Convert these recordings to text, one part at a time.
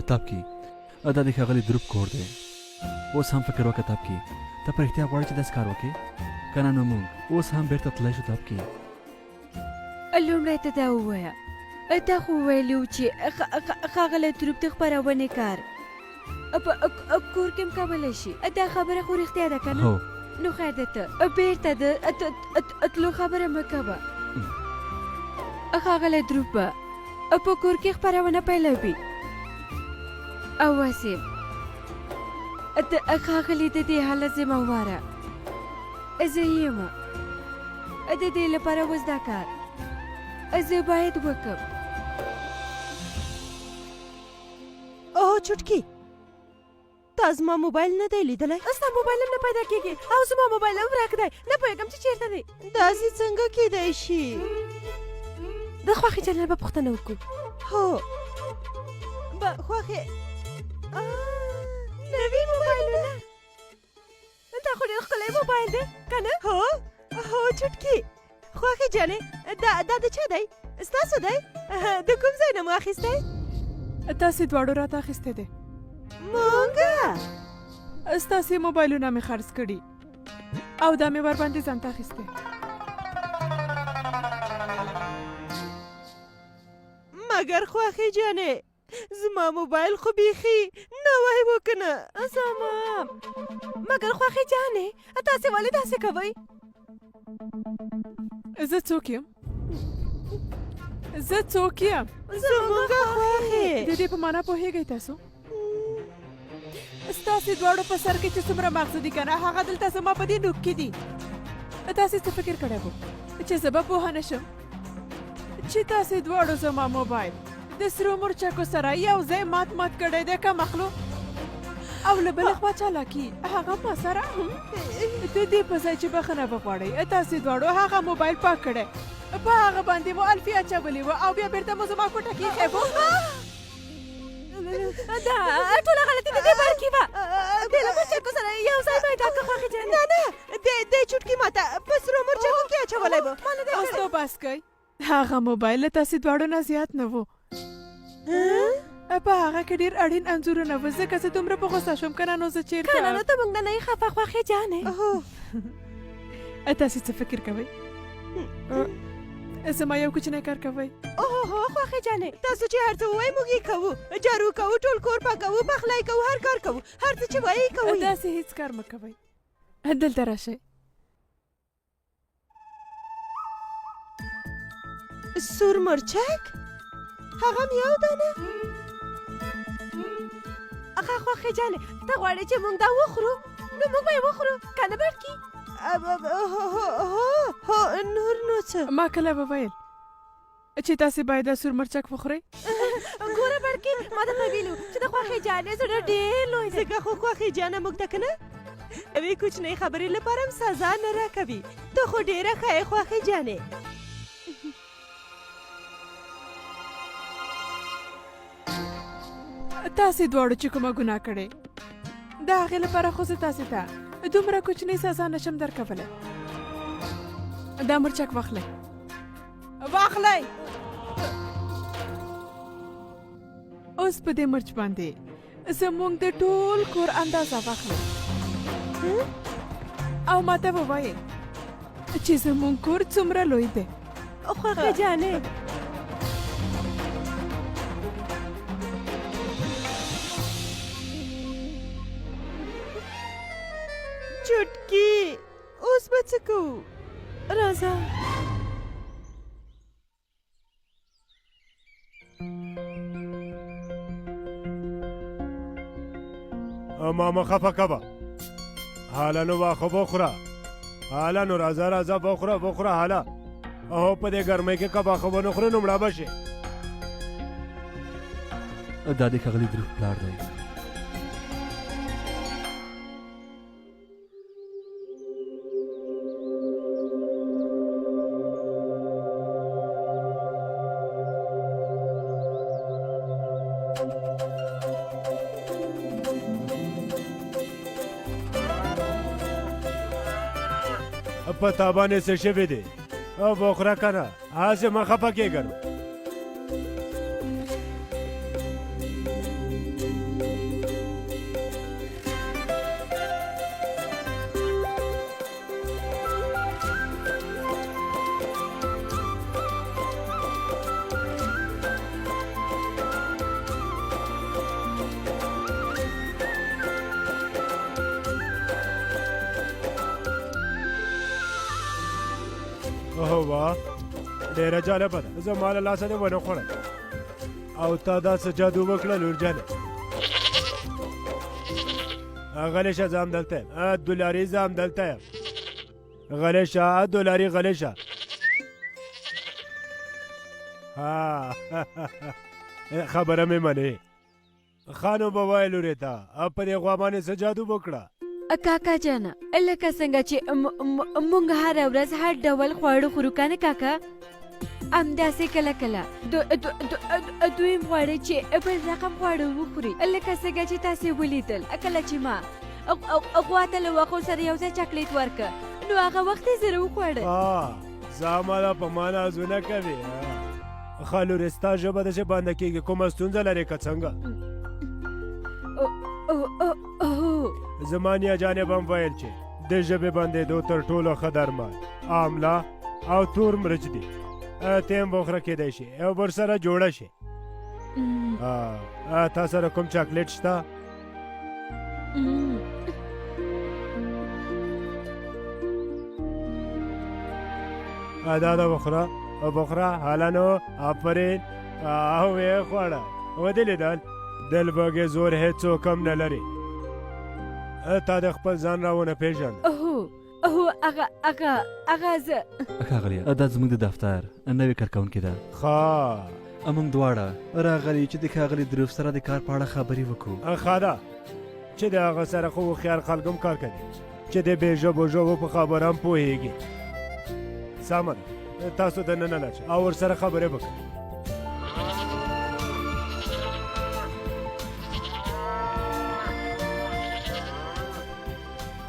کتاب کې دا د ښاغلي دروپ کور دی. اوس هم فکر وکړه کتاب کې ته په رښتیا غواړې چې داسې کار وکړې که نه نو موږ اوس هم بیرته تللی شو کتاب کې. لومړی ته دا ووایه تا خو ویلي و چې ښاغلی دروپ د خپرونې کار په کور کې هم کولی شي. دا خبره خو رښتیا ده که نه؟ هو نو خیر ده ته بیرته د تلو خبره مه کوه. ښاغلی دروپ به په کور کې خپرونه پیلوي او واسې د ښاغلي د دې حالت ذمهواره زه یم. د دې لپاره اوس دا کار زه باید وکړم. اوه چټکي تا زما موبایل نه دی لیدلی؟ ستا موبایل هم نه پیدا کېږي او زما موبایل هم ورک دی. نه پوهېږم چې چېرته دی. داسې څنګه کیدی شي؟ د خوښې جنرال به پوښتنه وکړو. هو خوښې نوي موبایلونه دا خو ډېر ښکلی موبایل دی که نه؟ هو چټکي خوښې جانې دا د چا دی؟ ستاسو دی؟ د کوم ځای نه مو اخیستی؟ تاسې دواړو راته اخیستی دی. مونږه ستاسې موبایلونه مې خرڅ کړي او دا مې ورباندې ځان ته اخیستی. مګر خوښې جانې زما موبایل خو بیخي نوی و که نه؟ زما مګر خوښې جانې تاسې ولې داسې کوئ؟ زه څوک یم؟ زموږه خوښې د دې په معنا پوهېږئ تاسو؟ ستاسې دواړو په سر کې چې څومره مغزه دي که نه هغه دلته زما په دې نوک کې دي. تاسې څه فکر کړی و چې زه به پوهه نه شم چې تاسې دواړو زما موبایل د سرو مرچکو سره یو ځای مات کړی دی که مخلو او له بلې خوا چالاکي هغه ما سره د دې په ځای چې بخښنه وغواړئ تاسې دواړو هغه موبایل پاک کړی په هغه باندې مو الفي اچولې وه او بیا بیرته مو زما کوټه کې ایښی و. دا ټوله غلطي د دې بار کې وه. د له مرچکو سره یو ځای پیدا کړه خوښې جانې. نه د چټکي ماته په سرو مرچکو کې اچولی و. اوس نو بس کوئ. هغه موبایل له تاسې دواړو نه زیات نه و. په هغه کې ډېر اړین انځورونه وه ځکه زه دومره په غوسه شوم که نه نو زه چېرته که نه نو ته موږ نه یې خفه خوښې جانې. تاسې څه فکر کوئ؟ زما یو کوچنی کار کوئ؟ اوه خوښې جانې تاسو چې هر څه ووایئ موږ یې کوو. جارو کوو، ټول کور پاکوو، پخلی کوو، هر کار کوو، هر څه چې وایئ کوو. داسې هېڅ کار مه کوئ. دلته راشئ. سور مرچک؟ هغه هم یو دانه؟ خوښې جانې ته غواړې چې موږ دا وخورو نو موږ به یې وخورو که نه بړکي؟ هو نور نو څه؟ ما کله به ویل چې تاسې باید دا سور مرچک وخورئ؟ ګوره بړکي ما درته ویلي چې د خوښې جانې زړه ډېر لوی دی. ځکه خو خوښې جانه موږ ته که نه یوې کوچنۍ خبرې لپاره هم سزا نه راکوي. ته خو ډېره ښه یې خوښې جانې. تاسې دواړو چې کومه ګناه کړې د هغې لپاره خو زه تاسې ته دومره کوچنۍ سزا نشم درکولی. دا مرچک واخلئ اوس په دې مرچ باندې زموږ د ټول کور اندازه واخلئ او ماته ووایئ چې زموږ کور څومره لوی دی. خوښې جانې چټکي اوس به څه کوو؟ راځه ما مه خفه کوه. حالا نو واښه بخوره. حالا نو راځه بخوره حالا. او په دې ګرمۍ کې که واښه ونه خورې نو مړه به شې. دا د ښاغلي دروپ پلار دی. په تا باندې څه شوي دي؟ بخوره که نه هسې مه خفه کېږه نو. اوه واه ډېره جالبه ده زما له لاسه دې ونه خوړل او تا دا څه جادو وکړه لورجانې غلی شه زه هم دلته یم دولاري زه هم دلته یم غلی شه دولاري غلی شه خبره مې منې ښه نو به وایې لورې ته په دې غوا باندې څه جادو وکړه کاکا جانا لکه څنګه چې مونږ هره ورځ هر ډول خواړه خورو کنه کاکا همداسې کله کله دویم غواړي چې بل رقم خواړه وخوري لکه څنګه چې تاسې ولیدل کله چې ما غوا ته له واښو سره یو ځای چاکلیټ ورکړه نو هغه وخت یې زه وخوړه زما دا په ما نازونه کوي ښه لورې ستا ژبه داسې بنده کېږي کومه ستونزه لرې که څنګه زما نیا جانې به هم ویل چې د ژبې بندېدو تر ټولو ښه درمل آمله او تور مرچ دي ته هم بوخره کېدی شي او ورسره جوړه شي تا سره کوم چاکلیټ شته دا ده بخوره هله نو آفرین او ویې خوړه ودې لیدل دل بګې زور هېڅوک هم نه لري تا د خپل ځان راونه پېژنده هغه زه ښاغلیه دا زموږ د دفتر نوې کارکوونکې ده ښه موږ دواړه راغلي چې د ښاغلي دروف سره د کار په اړه خبرې وکړو ښه ده چې د هغه سره خو هوښیار خلک هم کار کوي چې د بې ژبو ژبو په خبره هم پوهېږي سمه ده تاسو دننه لاړ شئ او ورسره خبرې وکړئ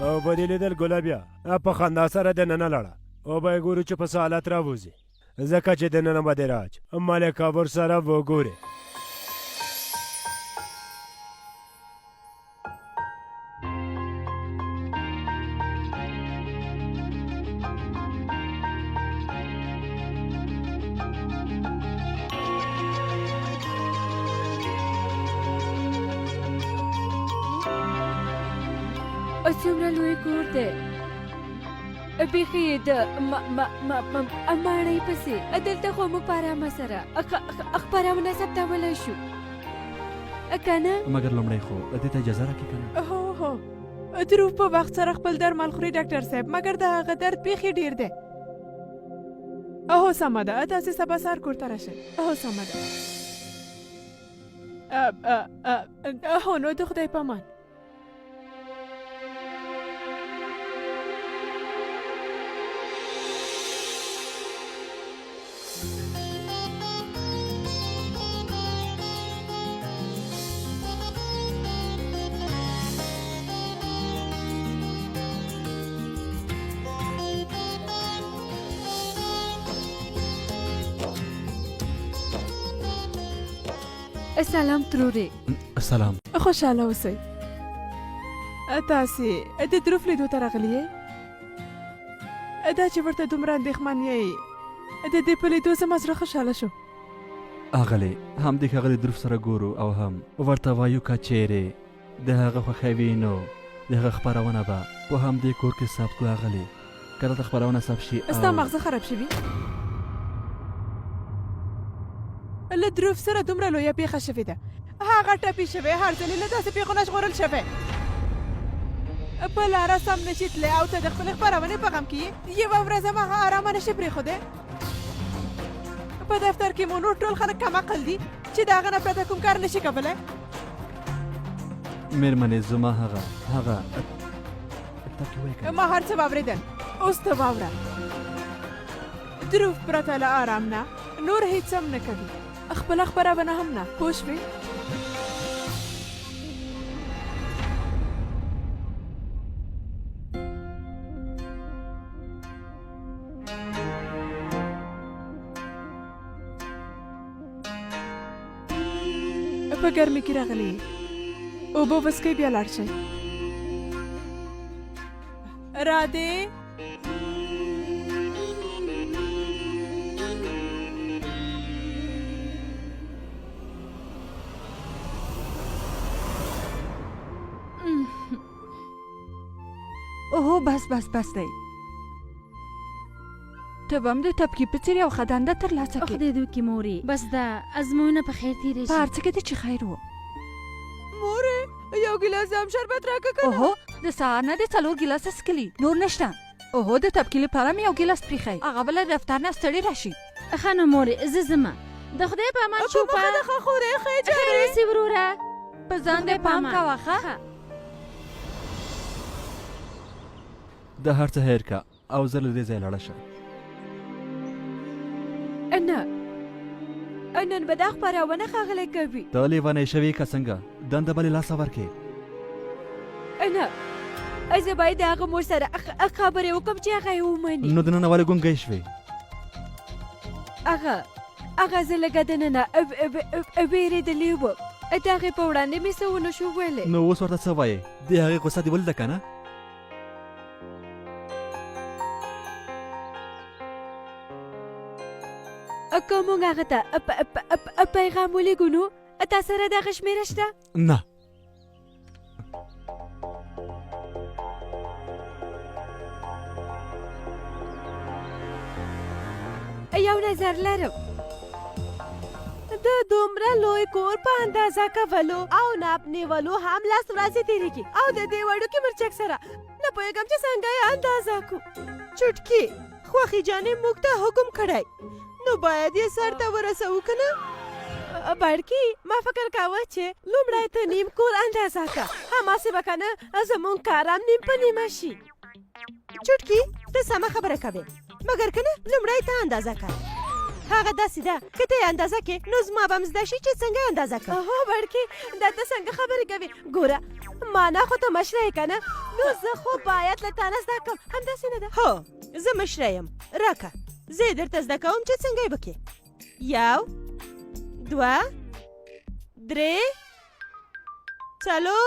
او به دې لیدل ګلابیه په خندا سره دننه لاړه او به یې ګورو چې په څه حالت راوځي ځکه چې دننه به دې راج ملکه ورسره وګورې څومره لوی کور دی بیخي یې د ماڼۍ پسې دلته خو مو په ارامه سره خپرونه ثبتولی شو که نه مګر لومړی خو دې ته اجازه راکړي که نه هو دروف په وخت سره خپل درمل خوري ډاکټر صاحب مګر د هغه درد بیخي ډېر دی هو سمه ده تاسې سبا سهار کور ته راشئ هو سمه ده هو نو د خدای په امان سلام ترورې سلام خوشحاله اوسئ تاسې د دروف لیدو ته راغلي یې دا چې ورته دومره اندېښمن یې د دې په لیدو زما زړه خوشحاله شو اغلې هم د ښاغلي دروف سره ګورو او هم ورته وایو که چیرې د هغه خوښوي نو د هغه خپرونه به په همدې کور کې ثبت کړو اغلې که دلته خپرونه ثبت شي ستا مغزه خراب شوي له دروف سره دومره لویه پیښه شوې ده هغه ټپي شوی هر ځلې له داسې پیښو نه ژغورل شوی په لاره سم نشي تللی او ته د خپلې خپرونې په غم کې یې یوه ورځ هم هغه ارامه نشي پرېښودی په دفتر کې مو نور ټول خلک کم عقل دي چې د هغه نه پرته کوم کار نشي کولی مېرمنې زما هغه ما هر څه واورېدل اوس ته واوره دروف پرته له ارام نه نور هیڅ هم نه کوي خپله خپرونه هم نه پوه شوې په ګرمۍ کې راغلي یې اوبه وڅښئ بیا لاړ شئ رادې اوه بس دی ته به هم د تبکي په څېر یو ښه دنده ترلاسه کړې خدای دې وکړي مورې بس دا ازموینه په خیر تېرې په شي هر څه کې دې چې خیر و مورې یو ګیلاس هم شربت راکړه که نه اوهو د سهار نه دې 4 ګیلاسه څښلي نور نشته اوهو د تبکي لپاره مې یو ګیلاس پریښی هغه بله دفتر نه ستړي راشي ښه نو مورې زه ځمه د خدای په امان په مخه د ښه خورې ښې خیر جارې اوسې وروره په ځان دې پام کوه ښه د هر څه هیر کا او زه له دې ځایه لاړه شه نن به دا خپرونه ښاغلی کوي ته لیونی شوې که څنګه دنده به له لاسه ورکې زه باید د هغه مور سره خبرې وکړم چې هغه یې ومني نو دننه ولې ګونګی شوې هغه زه لږه دننه وېرېدلې وم د هغې په وړاندې مې څه ونه شو ویلی نو اوس ورته څه وایې د هغې غوسه دې ولیده که نه که موږ هغه ته پیغام ولیږو نو تا سره دغه شمېره شته نه یو نظر لرم د دومره لوی کور په اندازه کولو او ناپ نیولو هم 10 ورځې تېرېږي او د دې وړوکي مرچک سره نه پوهېږم چې څنګه یې اندازه کړو چټکي خوښي جانې موږ ته حکم کړی نو باید یې سر ته ورسوو که نه بړکي ما فکر کاوه چې لومړی ته نیم کور اندازه که هماسې به که نه زموږ کار هم نیم په نیمه شي چټکي ته سمه خبره کوې مګر که نه لومړی ته اندازه که هغه داسې ده که ته یې اندازه کې نو زما به هم زده شي چې څنګه یې اندازه که هو بړکي دا ته څنګه خبرې کوې ګوره مانا خو ته مشره یې که نه نو زه خو باید له تا نه زده کړم همداسې نه ده هو زه مشره یم راکه زه یې درته زده کوم چې څنګه یې وکړې 1 2 3 4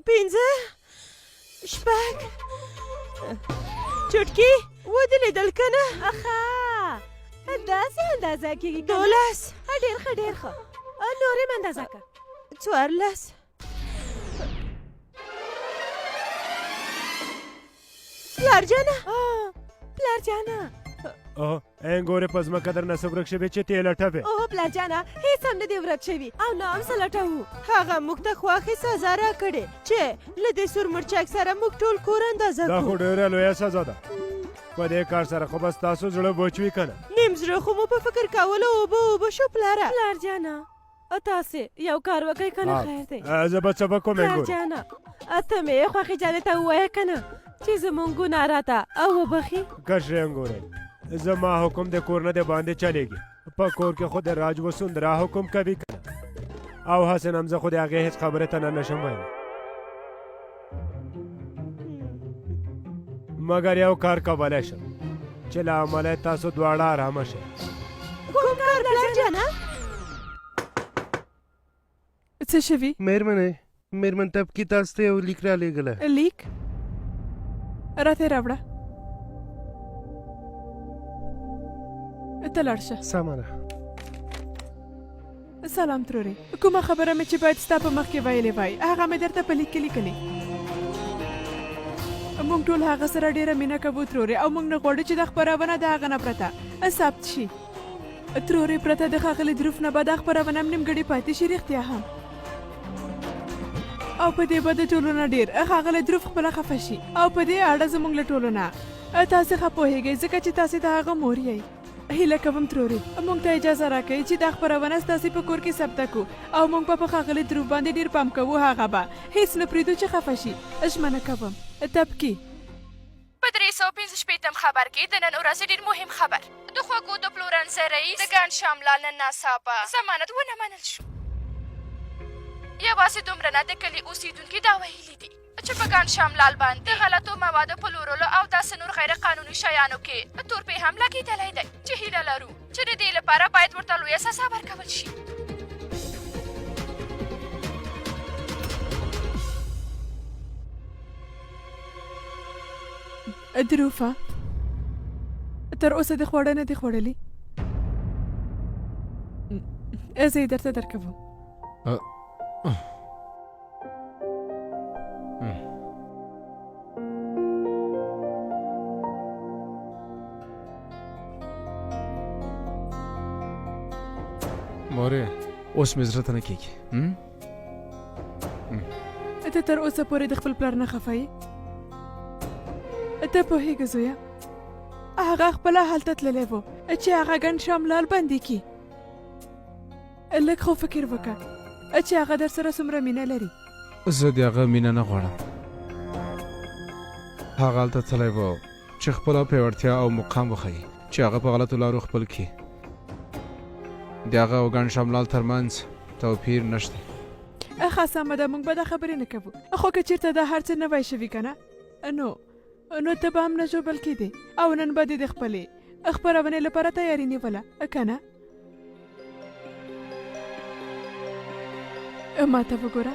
5 شپږ چټکي ودې لیدل که نه اخا داسې اندازه کېږي 12 ډېر ښه ډېر ښه نورې م اندازه که 14 پلارجانه انګورې په ځمکه درنه څه ورک شوې چې ته یې لټوې اوه پلارجانه هېڅ هم نه دې ورک شوي او نه هم څه لټوو هغه موږ ته خواښې سزا راکړې چې له دې سور مرچک سره موږ ټول کور اندازه دا خو کړو ډېره لویه سزا ده په دې کار سره خو به ستاسو زړه بوچ وي که نه نیم زړه خو مو په فکر کولو اوبه شو پلاره پلارجانه تاسې یو کار وکړئ که نه خیر دی زه به څه به کوم انګورې پلارجانه ته مې خوښې جانې ته ووایه که نه چې زموږ ګناه راته او وبخي کشرې انګورې زما حکم د کور نه د باندې چلېږي په کور کې خو د راج وسندرا حکم کوي که نه او حسن هم زه خو د هغې هېڅ خبرې ته نه نشم ویلی مګر یو کار کولی شم چې له امله تاسو دواړه ارامه شئ کوم کار پلارجانه څه شوي میرمن تبکي تاسو ته یو لیک رالیږلی لیک راته یې راوړه ته لاړ شه سمه ده سلام ترورې کومه خبره مې چې باید ستا په مخ کې ویلې وای هغه مې درته په لیک کې لیکلې موږ ټول هغه سره ډېره مینه کوو ترورې او موږ نه غواړو چې دا خپرونه د هغه نه پرته ثبت شي ترورې پرته د ښاغلي دروف نه به دا خپرونه هم نیمګړې پاتې شي رښتیا هم او په دې به د ټولو نه ډېر ښاغلی دروف خپله خفه شي او په دې اړه زموږ له ټولو نه تاسې ښه پوهېږئ ځکه چې تاسې د هغه مور یئ هیله کوم ترورې موږ ته اجازه راکوئ چې دا خپرونه ستاسې په کور کې ثبته کړو او موږ به په ښاغلي دروف باندې ډېر پام کوو هغه به هېڅ نه پرېږدو چې خفه شي ژمنه کوم تبکي په 345 خبر کې د نن ورځې ډېر مهم خبر د خوږو د پلورنځي رئیس د ګڼ شامله نن ناڅاپه ضمانت ونه منل شو یوازې دومره نه د کلي اوسېدونکي دا ویلي دي چې په ګڼ شاملال باندې د غلطو موادو پلورلو او داسې نور غیر قانوني شیانو کې تورپې هم لګېدلی دی چې هیله لرو چې د دې لپاره باید ورته لویه سزا ورکول شي دروفه تر اوسه د خواړه نه دي خوړلي زه یې درته درکوم مورې اوس مې زړه ته نه کېږي ته تر اوسه پورې د خپل پلار نه خفه یې ته پوهېږې زویه هغه خپله هلته تللی و چې هغه ګڼ شاملال بندي کړي لږ خو فکر وکړه چې هغه در سره څومره مینه لري زه د هغه مینه نه غواړم هغه هلته تللی و چې خپله پیاوړتیا او مقام وښیي چې هغه په غلطو لارو خپل کړي د هغه او ګڼ شاملال ترمنځ توپیر نشته ښه سمه ده موږ به دا خبرې نه کوو خو که چېرته دا هر څه نوی شوي که نه نو ته به هم نه ژوبل کېدې او نن به دې د خپلې خپرونې لپاره تیاري نیوله که نه ما ته وګوره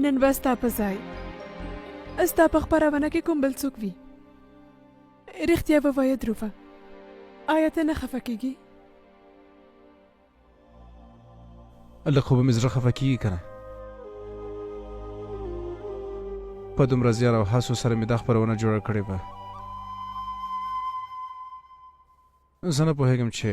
نن به ستا په ځای ستا په خپرونه کې کوم بل څوک وي رښتیا ووایه دروفه آیا ته نه خفه کېږي لږ خو به مې زړه خفه کېږي که نه په دومره زیار او هڅو سره مې دا خپرونه جوړه کړې وه زه نه پوهېږم چې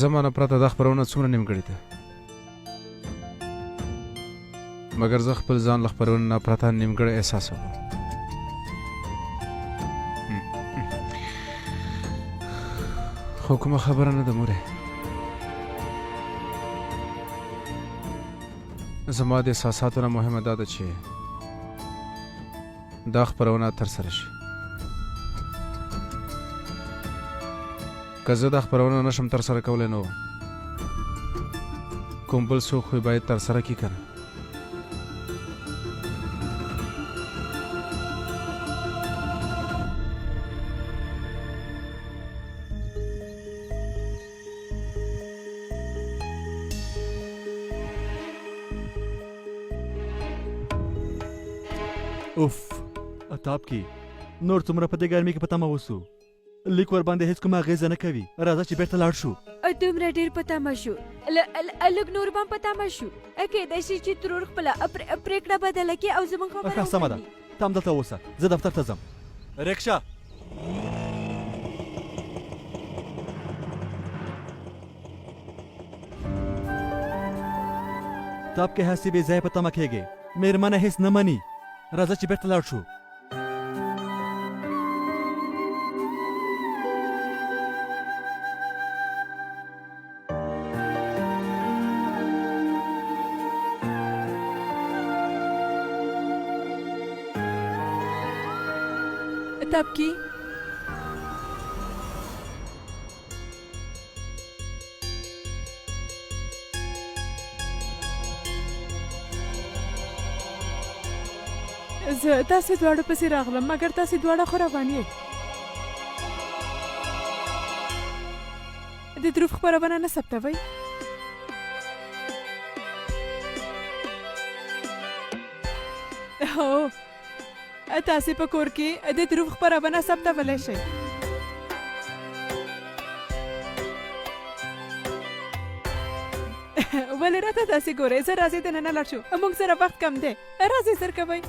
زما نه پرته دا خپرونه څومره نیمګړې ده مګر زه خپل ځان له خپرونې نه پرته نیمګړی احساسوم خو کومه خبره نه ده مورې زما د احساساتو نه مهمه دا ده چې دا خپرونه ترسره شي که زه دا خپرونه نشم ترسره کولی نو کوم بل څوک خو باید ترسره کړي که نه اوف اتاب کې نور څومره په دې ګرمۍ کې په تمه اوسو لیک ورباندې هېڅ کومه اغېزه نه کوي راځه چې بیرته لاړ شو دومره ډېر په تمه شو لږ نور به هم په تمه شو کېدای شي چې ترور خپله پرېکړه بدله کړي او زموږ خبره ښه سمه ده ته همدلته اوسه زه دفتر ته ځم رکشه تاب کې هسې بې ځایه په تمه کېږې مېرمنه هېڅ نه مني راځه چې بیرته لاړ شو تب کی زه تاسې دواړو پسې راغلم مګر تاسې دواړه خو روان یې د دروف خپرونه نه ثبتوئ هو تاسې په کور کې د دروف خپرونه ثبتولی شئ ولې راته داسې ګورئ زه راځئ دننه لاړ شو موږ سره وخت کم دی راځئ سر کوئ